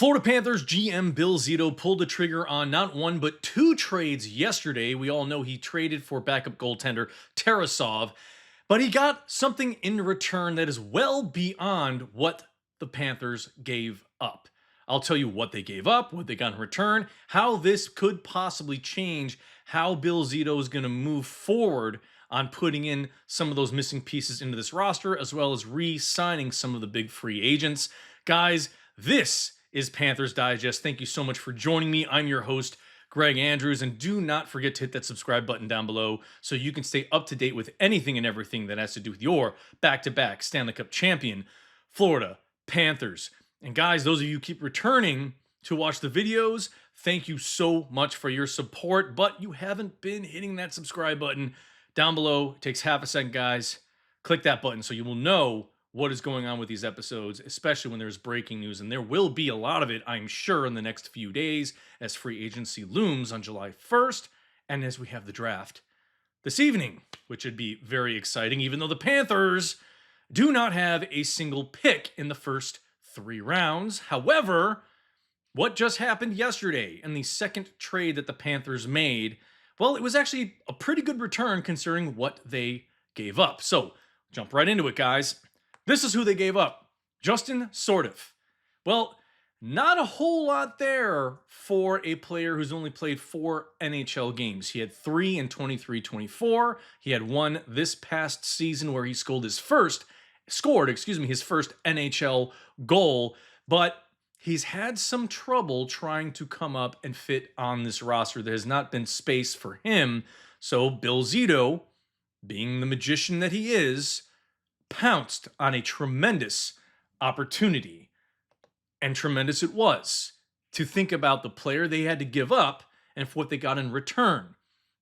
Florida Panthers GM Bill Zito pulled the trigger on not one but two trades yesterday. We all know he traded for backup goaltender Tarasov, but he got something in return that is well beyond what the Panthers gave up. I'll tell you what they gave up, what they got in return, how this could possibly change how Bill Zito is going to move forward on putting in some of those missing pieces into this roster, as well as re-signing some of the big free agents. Guys, this is Panthers Digest. Thank you so much for joining me. I'm your host, Greg Andrews, and do not forget to hit that subscribe button down below so you can stay up to date with anything and everything that has to do with your back-to-back Stanley Cup champion, Florida Panthers. And guys, those of you who keep returning to watch the videos, thank you so much for your support, but you haven't been hitting that subscribe button down below. It takes half a second, guys. Click that button so you will know what is going on with these episodes, especially when there's breaking news, and there will be a lot of it, I'm sure, in the next few days as free agency looms on July 1st, and as we have the draft this evening, which would be very exciting, even though the Panthers do not have a single pick in the first 3 rounds. However, what just happened yesterday in the second trade that the Panthers made, well, it was actually a pretty good return considering what they gave up. So, jump right into it, guys. This is who they gave up. Justin Sordiff. Well, not a whole lot there for a player who's only played 4 NHL games. He had 3 in 23-24. He had 1 this past season where he scored his first NHL goal, but he's had some trouble trying to come up and fit on this roster. There has not been space for him. So Bill Zito, being the magician that he is, pounced on a tremendous opportunity, and tremendous it was, to think about the player they had to give up and for what they got in return.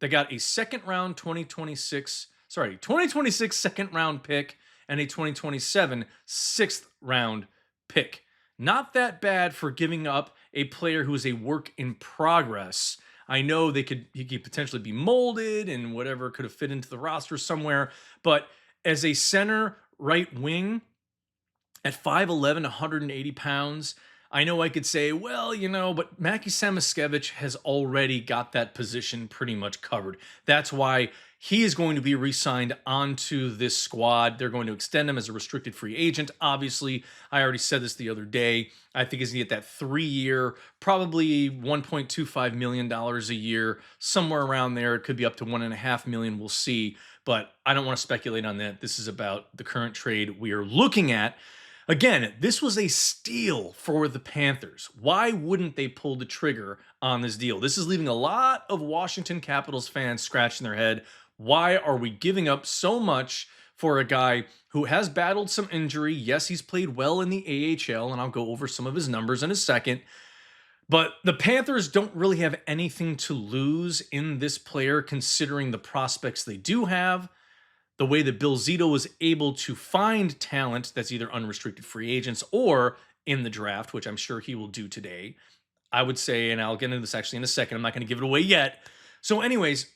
They got a 2026 second round pick and a 2027 6th round pick. Not that bad for giving up a player who is a work in progress. I know he could potentially be molded and whatever could have fit into the roster somewhere, but as a center right wing at 5'11", 180 pounds, I know I could say, well, but Mackie Samoskevich has already got that position pretty much covered. That's why he is going to be re-signed onto this squad. They're going to extend him as a restricted free agent. Obviously, I already said this the other day. I think he's going to get that 3-year, probably $1.25 million a year, somewhere around there. It could be up to $1.5 million. We'll see. But I don't want to speculate on that. This is about the current trade we are looking at. Again, this was a steal for the Panthers. Why wouldn't they pull the trigger on this deal? This is leaving a lot of Washington Capitals fans scratching their head. Why are we giving up so much for a guy who has battled some injury? Yes, he's played well in the AHL, and I'll go over some of his numbers in a second. But the Panthers don't really have anything to lose in this player, considering the prospects they do have, the way that Bill Zito was able to find talent that's either unrestricted free agents or in the draft, which I'm sure he will do today. I would say, and I'll get into this actually in a second, I'm not going to give it away yet. So anyways,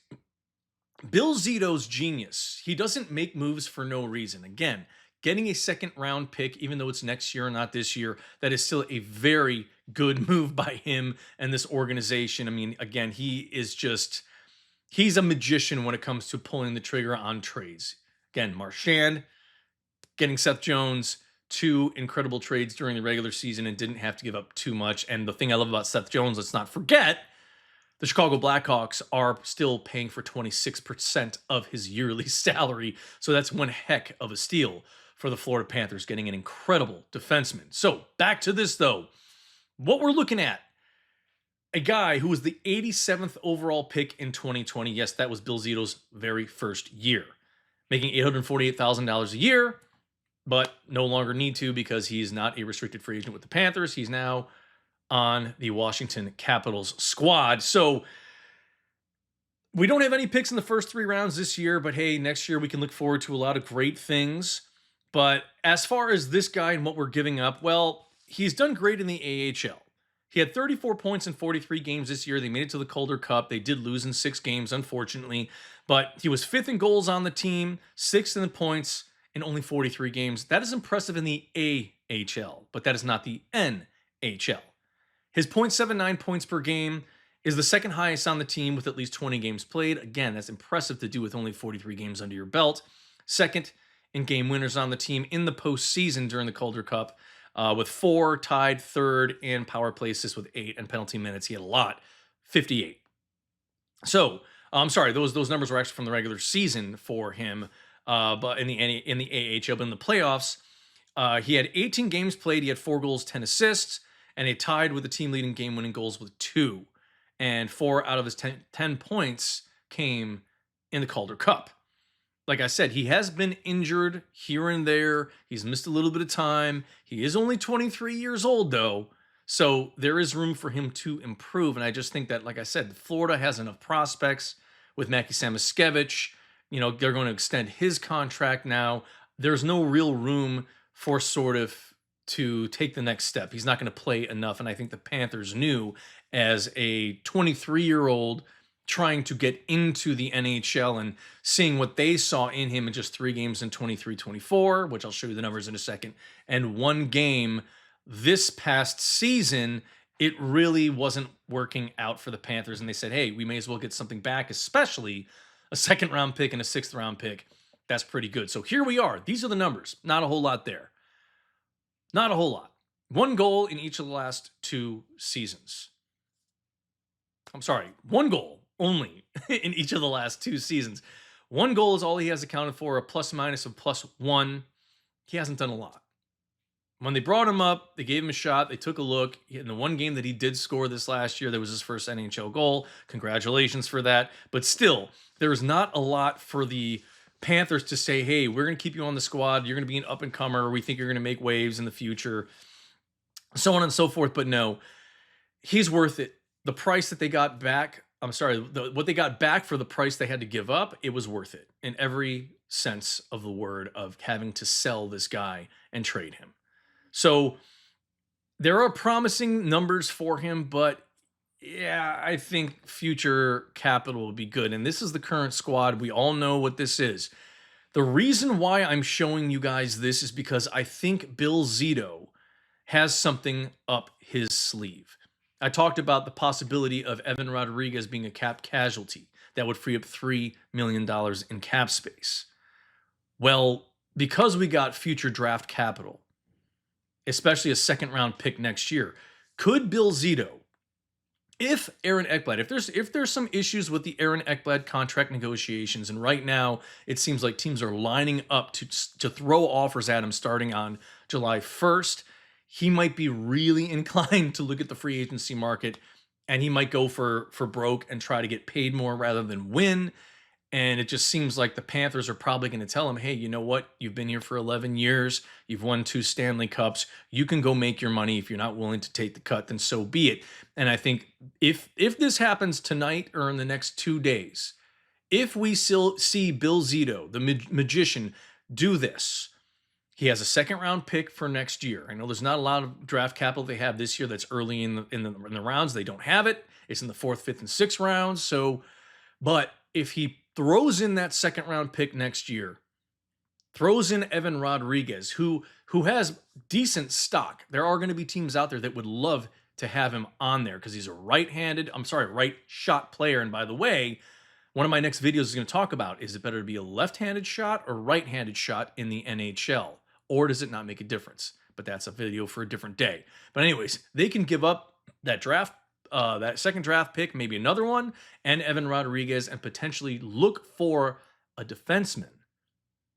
Bill Zito's genius. He doesn't make moves for no reason. Again, getting a second round pick, even though it's next year, not this year, that is still a very good move by him and this organization. I mean, again, he's a magician when it comes to pulling the trigger on trades. Again, Marchand, getting Seth Jones, 2 incredible trades during the regular season and didn't have to give up too much. And the thing I love about Seth Jones, let's not forget, the Chicago Blackhawks are still paying for 26% of his yearly salary. So that's one heck of a steal for the Florida Panthers, getting an incredible defenseman. So back to this, though. What we're looking at, a guy who was the 87th overall pick in 2020. Yes, that was Bill Zito's very first year. Making $848,000 a year, but no longer need to because he's not a restricted free agent with the Panthers. He's now on the Washington Capitals squad. So we don't have any picks in the first 3 rounds this year, but hey, next year we can look forward to a lot of great things. But as far as this guy and what we're giving up, well, he's done great in the AHL. He had 34 points in 43 games this year. They made it to the Calder Cup. They did lose in 6 games, unfortunately. But he was 5th in goals on the team, 6th in the points in only 43 games. That is impressive in the AHL, but that is not the NHL. His 0.79 points per game is the second highest on the team with at least 20 games played. Again, that's impressive to do with only 43 games under your belt. Second in game winners on the team in the postseason during the Calder Cup, with 4, tied third in power play assists with 8, and penalty minutes. He had a lot, 58. So I'm sorry, those numbers were actually from the regular season for him, but in the AHL, but in the playoffs, he had 18 games played. He had 4 goals, 10 assists, and he tied with the team leading game winning goals with 2. And 4 out of his 10 points came in the Calder Cup. Like I said, he has been injured here and there. He's missed a little bit of time. He is only 23 years old, though. So there is room for him to improve. And I just think that, like I said, Florida has enough prospects with Mackie Samoskevich. You know, they're going to extend his contract now. There's no real room for sort of to take the next step. He's not going to play enough. And I think the Panthers knew, as a 23-year-old trying to get into the NHL and seeing what they saw in him in just 3 games in 23-24, which I'll show you the numbers in a second, and 1 game this past season, it really wasn't working out for the Panthers. And they said, hey, we may as well get something back, especially a 2nd-round pick and a 6th-round pick. That's pretty good. So here we are. These are the numbers. Not a whole lot there. Not a whole lot. 1 goal in each of the last 2 seasons. I'm sorry, 1 goal only in each of the last 2 seasons. 1 goal is all he has accounted for, a plus minus of +1. He hasn't done a lot. When they brought him up, they gave him a shot. They took a look. In the 1 game that he did score this last year, that was his first NHL goal. Congratulations for that. But still, there's not a lot for the Panthers to say, hey, we're going to keep you on the squad. You're going to be an up-and-comer. We think you're going to make waves in the future, so on and so forth. But no, he's worth it. The price that they got back, what they got back for the price they had to give up, it was worth it in every sense of the word, of having to sell this guy and trade him. So there are promising numbers for him, but yeah, I think future capital will be good. And this is the current squad. We all know what this is. The reason why I'm showing you guys this is because I think Bill Zito has something up his sleeve. I talked about the possibility of Evan Rodriguez being a cap casualty that would free up $3 million in cap space. Well, because we got future draft capital, especially a 2nd-round pick next year, could Bill Zito, if Aaron Ekblad, if there's some issues with the Aaron Ekblad contract negotiations, and right now it seems like teams are lining up to throw offers at him starting on July 1st, he might be really inclined to look at the free agency market, and he might go for broke and try to get paid more rather than win. And it just seems like the Panthers are probably going to tell him, hey, you know what? You've been here for 11 years. You've won 2 Stanley Cups. You can go make your money. If you're not willing to take the cut, then so be it. And I think if this happens tonight or in the next 2 days, if we still see Bill Zito, the magician, do this, he has a 2nd-round pick for next year. I know there's not a lot of draft capital they have this year that's early in the rounds. They don't have it. It's in the 4th, 5th, and 6th rounds. So, but if he throws in that 2nd-round pick next year, throws in Evan Rodriguez, who has decent stock. There are going to be teams out there that would love to have him on there because he's a right shot player. And by the way, one of my next videos is going to talk about, is it better to be a left-handed shot or right-handed shot in the NHL? Or does it not make a difference? But that's a video for a different day. But anyways, they can give up that draft, that 2nd draft pick, maybe another one, and Evan Rodriguez, and potentially look for a defenseman.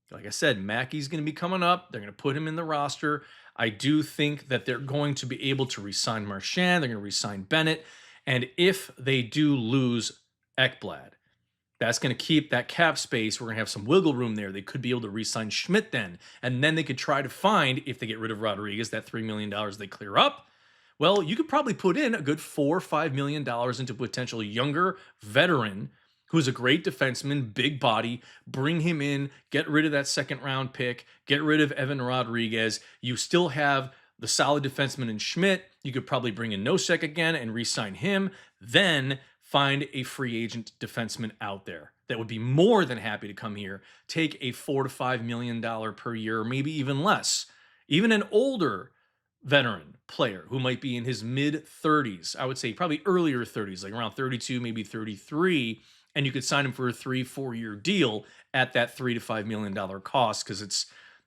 Like I said, Mackey's going to be coming up. They're going to put him in the roster. I do think that they're going to be able to re-sign Marchand. They're going to re-sign Bennett. And if they do lose Ekblad, that's going to keep that cap space. We're going to have some wiggle room there. They could be able to re-sign Schmidt then. And then they could try to find, if they get rid of Rodriguez, that $3 million they clear up. Well, you could probably put in a good $4 or $5 million into a potential younger veteran who's a great defenseman, big body. Bring him in, get rid of that 2nd-round pick, get rid of Evan Rodriguez. You still have the solid defenseman in Schmidt. You could probably bring in Nosek again and re-sign him. Then find a free agent defenseman out there that would be more than happy to come here, take a $4 to $5 million per year, or maybe even less. Even an older veteran player who might be in his mid 30s, I would say probably earlier 30s, like around 32, maybe 33, and you could sign him for a 3, 4 year deal at that $3 to $5 million cost because it's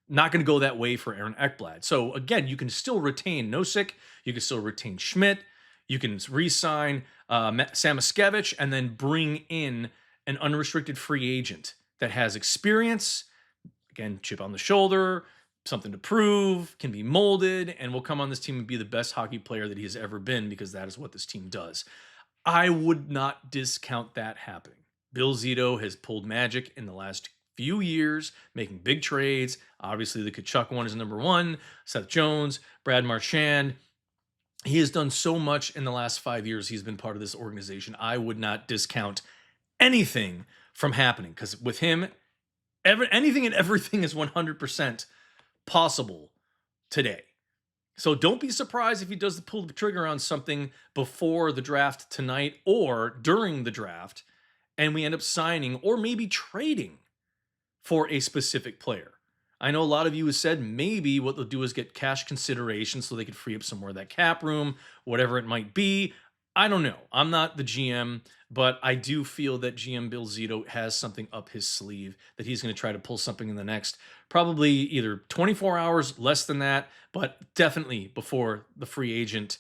not going to go that way for Aaron Ekblad. So again, you can still retain Nosek, you can still retain Schmidt, you can re-sign Samaskevich, and then bring in an unrestricted free agent that has experience, again, chip on the shoulder, something to prove, can be molded, and will come on this team and be the best hockey player that he has ever been because that is what this team does. I would not discount that happening. Bill Zito has pulled magic in the last few years, making big trades. Obviously, the Tkachuk one is number one. Seth Jones, Brad Marchand. He has done so much in the last 5 years. He's been part of this organization. I would not discount anything from happening because with him, anything and everything is 100% possible today. So don't be surprised if he does pull the trigger on something before the draft tonight or during the draft, and we end up signing or maybe trading for a specific player. I know a lot of you have said maybe what they'll do is get cash consideration so they could free up some more of that cap room, whatever it might be. I don't know. I'm not the GM, but I do feel that GM Bill Zito has something up his sleeve that he's going to try to pull something in the next probably either 24 hours, less than that, but definitely before the free agent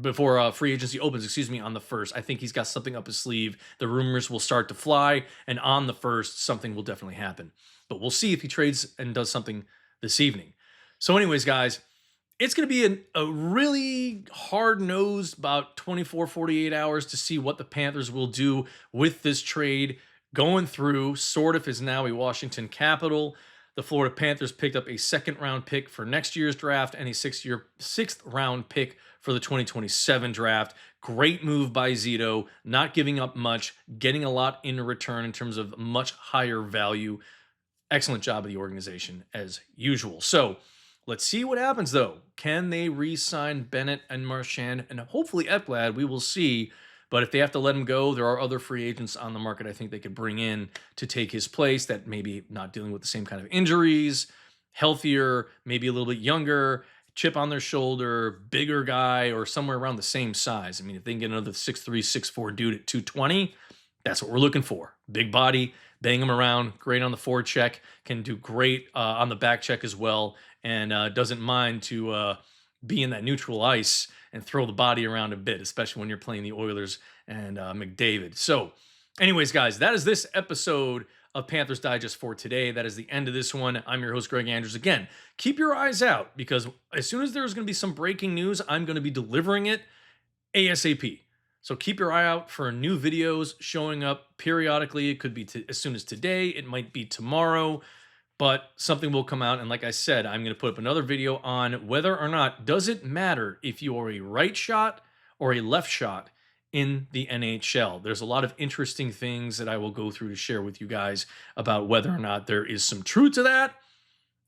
before free agency opens, excuse me, on the 1st. I think he's got something up his sleeve. The rumors will start to fly, and on the 1st, something will definitely happen. But we'll see if he trades and does something this evening. So, anyways, guys, it's going to be a really hard-nosed about 24, 48 hours to see what the Panthers will do with this trade going through. Sort of is now a Washington Capital. The Florida Panthers picked up a second-round pick for next year's draft and a sixth-round pick for the 2027 draft. Great move by Zito, not giving up much, getting a lot in return in terms of much higher value. Excellent job of the organization as usual. So let's see what happens though. Can they re-sign Bennett and Marchand and hopefully Ekblad? We will see. But if they have to let him go, there are other free agents on the market I think they could bring in to take his place that maybe not dealing with the same kind of injuries, healthier, maybe a little bit younger, chip on their shoulder, bigger guy, or somewhere around the same size. I mean, if they can get another 6'3", 6'4" dude at 220, that's what we're looking for. Big body, bang him around, great on the forward check, can do great on the back check as well, and doesn't mind to be in that neutral ice and throw the body around a bit, especially when you're playing the Oilers and McDavid. So, anyways, guys, that is this episode of Panthers Digest for today. That is the end of this one. I'm your host, Greg Andrews. Again, keep your eyes out because as soon as there's going to be some breaking news, I'm going to be delivering it ASAP. So keep your eye out for new videos showing up periodically. It could be as soon as today. It might be tomorrow. But something will come out. And like I said, I'm going to put up another video on whether or not does it matter if you are a right shot or a left shot in the NHL. There's a lot of interesting things that I will go through to share with you guys about whether or not there is some truth to that,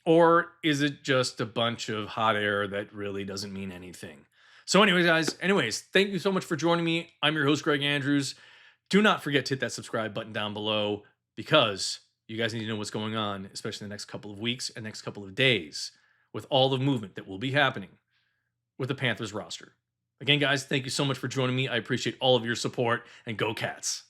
or is it just a bunch of hot air that really doesn't mean anything. So anyways, guys, thank you so much for joining me. I'm your host, Greg Andrews. Do not forget to hit that subscribe button down below because you guys need to know what's going on, especially in the next couple of weeks and next couple of days with all the movement that will be happening with the Panthers roster. Again, guys, thank you so much for joining me. I appreciate all of your support, and go Cats.